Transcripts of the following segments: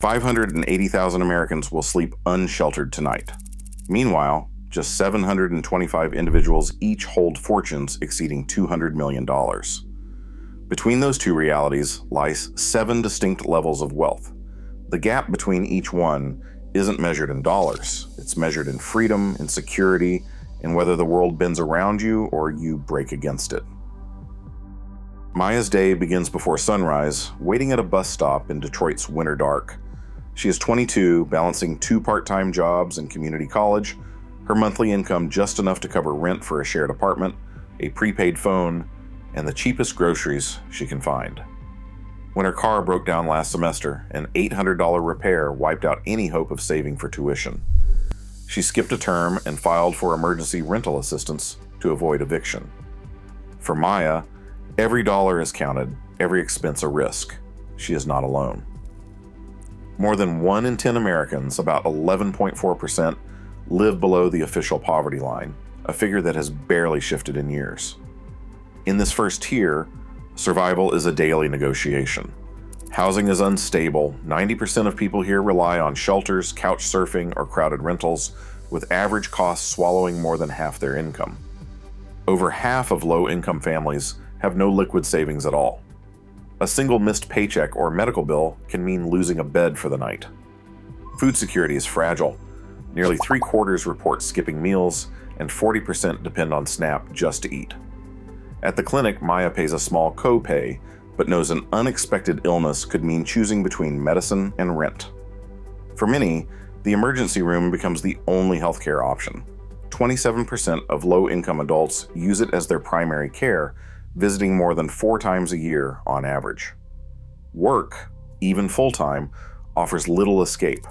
580,000 Americans will sleep unsheltered tonight. Meanwhile, just 725 individuals each hold fortunes exceeding $200 million. Between those two realities lies 7 distinct levels of wealth. The gap between each one isn't measured in dollars. It's measured in freedom, in security, in whether the world bends around you or you break against it. Maya's day begins before sunrise, waiting at a bus stop in Detroit's winter dark. She is 22, balancing 2 part-time jobs and community college, her monthly income just enough to cover rent for a shared apartment, a prepaid phone, and the cheapest groceries she can find. When her car broke down last semester, an $800 repair wiped out any hope of saving for tuition. She skipped a term and filed for emergency rental assistance to avoid eviction. For Maya, every dollar is counted, every expense a risk. She is not alone. More than 1 in 10 Americans, about 11.4%, live below the official poverty line, a figure that has barely shifted in years. In this first tier, survival is a daily negotiation. Housing is unstable. 90% of people here rely on shelters, couch surfing, or crowded rentals, with average costs swallowing more than half their income. Over half of low-income families have no liquid savings at all. A single missed paycheck or medical bill can mean losing a bed for the night. Food security is fragile. Nearly 3/4 report skipping meals, and 40% depend on SNAP just to eat. At the clinic, Maya pays a small co-pay, but knows an unexpected illness could mean choosing between medicine and rent. For many, the emergency room becomes the only healthcare option. 27% of low-income adults use it as their primary care, visiting more than 4 times a year on average. Work, even full-time, offers little escape.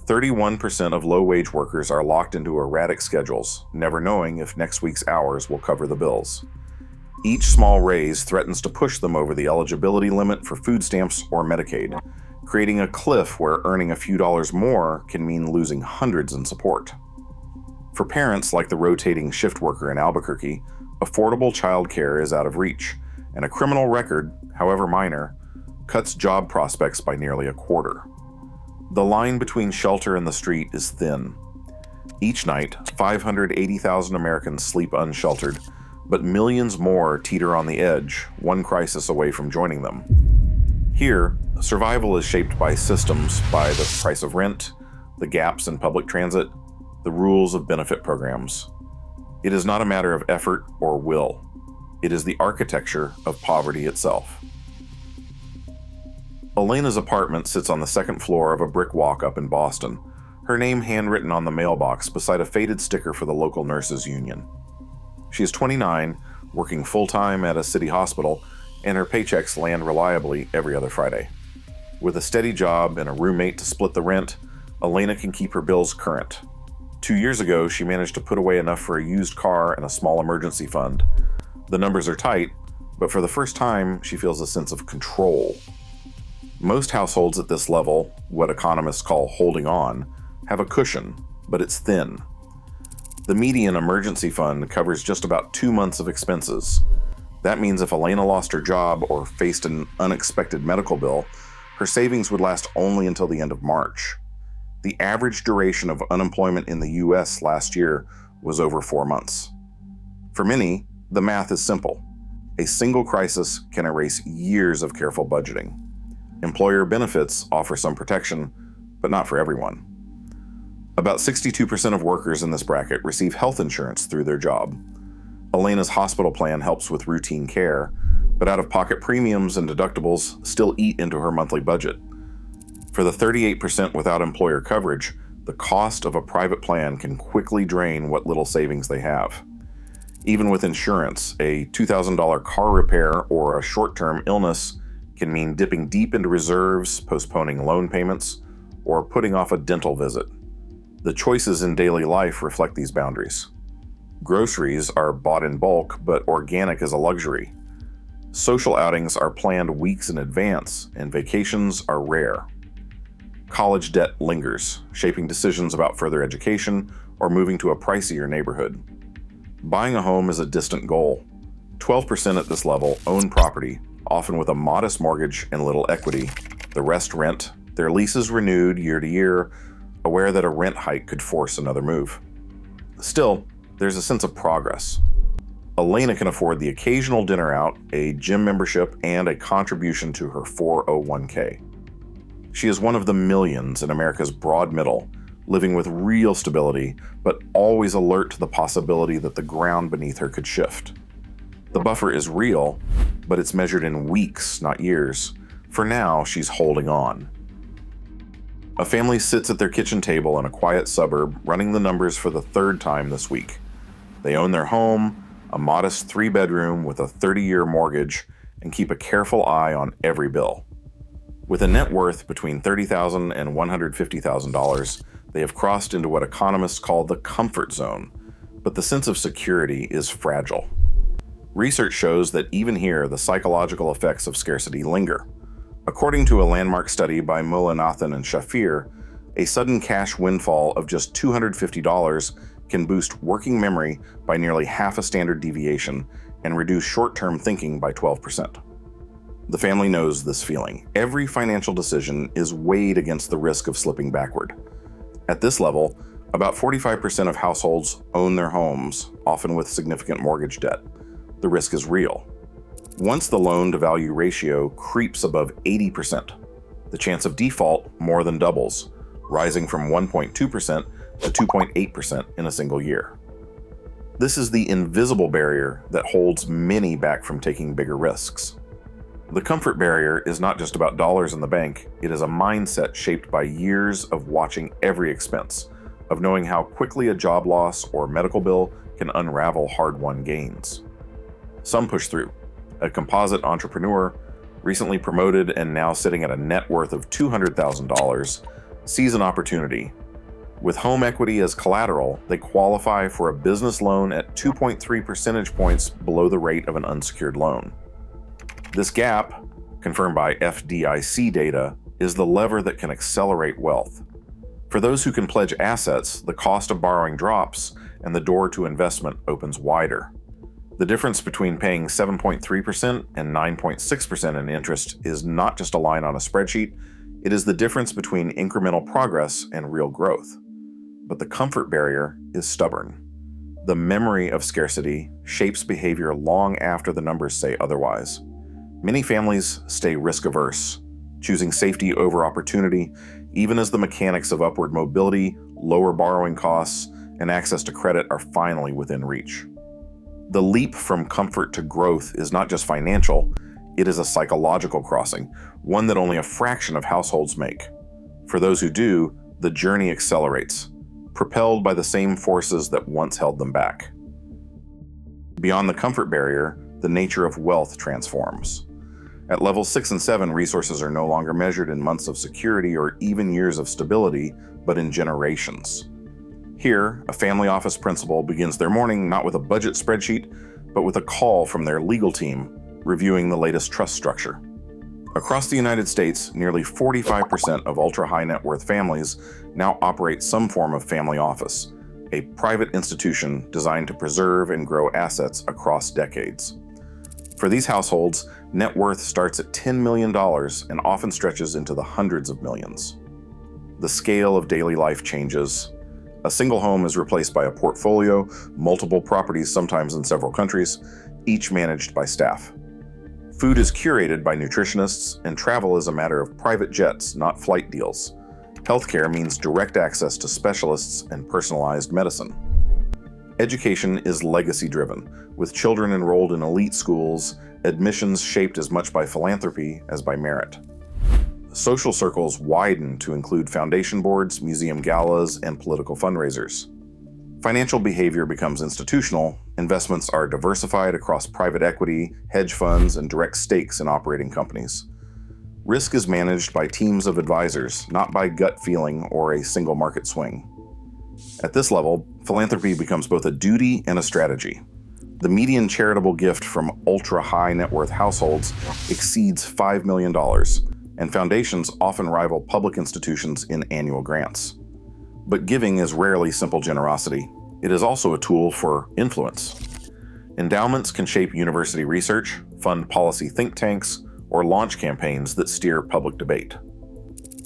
31% of low-wage workers are locked into erratic schedules, never knowing if next week's hours will cover the bills. Each small raise threatens to push them over the eligibility limit for food stamps or Medicaid, creating a cliff where earning a few dollars more can mean losing hundreds in support. For parents like the rotating shift worker in Albuquerque, affordable childcare is out of reach, and a criminal record, however minor, cuts job prospects by nearly 1/4. The line between shelter and the street is thin. Each night, 580,000 Americans sleep unsheltered, but millions more teeter on the edge, one crisis away from joining them. Here, survival is shaped by systems, by the price of rent, the gaps in public transit, the rules of benefit programs. It is not a matter of effort or will. It is the architecture of poverty itself. Elena's apartment sits on the 2nd floor of a brick walk-up in Boston, her name handwritten on the mailbox beside a faded sticker for the local nurses union. She is 29, working full-time at a city hospital, and her paychecks land reliably every other Friday. With a steady job and a roommate to split the rent, Elena can keep her bills current. 2 years ago, she managed to put away enough for a used car and a small emergency fund. The numbers are tight, but for the first time, she feels a sense of control. Most households at this level, what economists call holding on, have a cushion, but it's thin. The median emergency fund covers just about 2 months of expenses. That means if Elena lost her job or faced an unexpected medical bill, her savings would last only until the end of March. The average duration of unemployment in the US last year was over 4 months. For many, the math is simple. A single crisis can erase years of careful budgeting. Employer benefits offer some protection, but not for everyone. About 62% of workers in this bracket receive health insurance through their job. Elena's hospital plan helps with routine care, but out-of-pocket premiums and deductibles still eat into her monthly budget. For the 38% without employer coverage, the cost of a private plan can quickly drain what little savings they have. Even with insurance, a $2,000 car repair or a short-term illness can mean dipping deep into reserves, postponing loan payments, or putting off a dental visit. The choices in daily life reflect these boundaries. Groceries are bought in bulk, but organic is a luxury. Social outings are planned weeks in advance, and vacations are rare. College debt lingers, shaping decisions about further education or moving to a pricier neighborhood. Buying a home is a distant goal. 12% at this level own property, often with a modest mortgage and little equity. The rest rent, their leases renewed year to year, aware that a rent hike could force another move. Still, there's a sense of progress. Elena can afford the occasional dinner out, a gym membership, and a contribution to her 401k. She is one of the millions in America's broad middle, living with real stability, but always alert to the possibility that the ground beneath her could shift. The buffer is real, but it's measured in weeks, not years. For now, she's holding on. A family sits at their kitchen table in a quiet suburb, running the numbers for the third time this week. They own their home, a modest 3-bedroom with a 30-year mortgage, and keep a careful eye on every bill. With a net worth between $30,000 and $150,000, they have crossed into what economists call the comfort zone, but the sense of security is fragile. Research shows that even here, the psychological effects of scarcity linger. According to a landmark study by Mullainathan and Shafir, a sudden cash windfall of just $250 can boost working memory by nearly half a standard deviation and reduce short-term thinking by 12%. The family knows this feeling. Every financial decision is weighed against the risk of slipping backward. At this level, about 45% of households own their homes, often with significant mortgage debt. The risk is real. Once the loan-to-value ratio creeps above 80%, the chance of default more than doubles, rising from 1.2% to 2.8% in a single year. This is the invisible barrier that holds many back from taking bigger risks. The comfort barrier is not just about dollars in the bank, it is a mindset shaped by years of watching every expense, of knowing how quickly a job loss or medical bill can unravel hard-won gains. Some push through. A composite entrepreneur, recently promoted and now sitting at a net worth of $200,000, sees an opportunity. With home equity as collateral, they qualify for a business loan at 2.3 percentage points below the rate of an unsecured loan. This gap, confirmed by FDIC data, is the lever that can accelerate wealth. For those who can pledge assets, the cost of borrowing drops and the door to investment opens wider. The difference between paying 7.3% and 9.6% in interest is not just a line on a spreadsheet, it is the difference between incremental progress and real growth. But the comfort barrier is stubborn. The memory of scarcity shapes behavior long after the numbers say otherwise. Many families stay risk-averse, choosing safety over opportunity, even as the mechanics of upward mobility, lower borrowing costs, and access to credit are finally within reach. The leap from comfort to growth is not just financial, it is a psychological crossing, one that only a fraction of households make. For those who do, the journey accelerates, propelled by the same forces that once held them back. Beyond the comfort barrier, the nature of wealth transforms. At levels 6 and 7, resources are no longer measured in months of security or even years of stability, but in generations. Here, a family office principal begins their morning not with a budget spreadsheet, but with a call from their legal team reviewing the latest trust structure. Across the United States, nearly 45% of ultra-high net worth families now operate some form of family office, a private institution designed to preserve and grow assets across decades. For these households, net worth starts at $10 million and often stretches into the hundreds of millions. The scale of daily life changes. A single home is replaced by a portfolio, multiple properties sometimes in several countries, each managed by staff. Food is curated by nutritionists, and travel is a matter of private jets, not flight deals. Healthcare means direct access to specialists and personalized medicine. Education is legacy-driven, with children enrolled in elite schools, admissions shaped as much by philanthropy as by merit. Social circles widen to include foundation boards, museum galas, and political fundraisers. Financial behavior becomes institutional, investments are diversified across private equity, hedge funds, and direct stakes in operating companies. Risk is managed by teams of advisors, not by gut feeling or a single market swing. At this level, philanthropy becomes both a duty and a strategy. The median charitable gift from ultra-high net worth households exceeds $5 million, and foundations often rival public institutions in annual grants. But giving is rarely simple generosity. It is also a tool for influence. Endowments can shape university research, fund policy think tanks, or launch campaigns that steer public debate.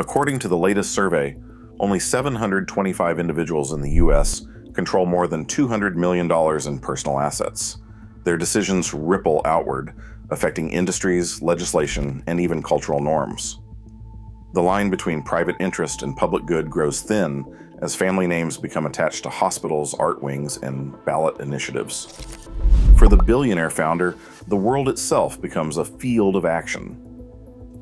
According to the latest survey, only 725 individuals in the U.S. control more than $200 million in personal assets. Their decisions ripple outward, affecting industries, legislation, and even cultural norms. The line between private interest and public good grows thin as family names become attached to hospitals, art wings, and ballot initiatives. For the billionaire founder, the world itself becomes a field of action.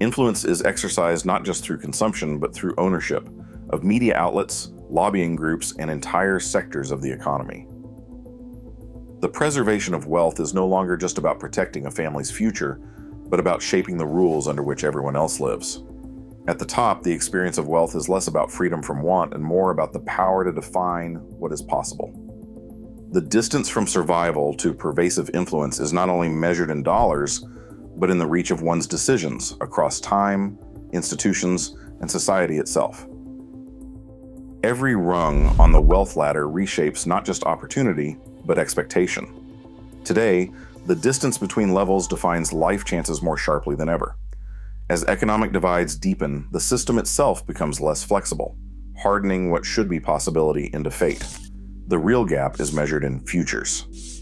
Influence is exercised not just through consumption, but through ownership of media outlets, lobbying groups, and entire sectors of the economy. The preservation of wealth is no longer just about protecting a family's future, but about shaping the rules under which everyone else lives. At the top, the experience of wealth is less about freedom from want and more about the power to define what is possible. The distance from survival to pervasive influence is not only measured in dollars, but in the reach of one's decisions across time, institutions, and society itself. Every rung on the wealth ladder reshapes not just opportunity, but expectation. Today, the distance between levels defines life chances more sharply than ever. As economic divides deepen, the system itself becomes less flexible, hardening what should be possibility into fate. The real gap is measured in futures.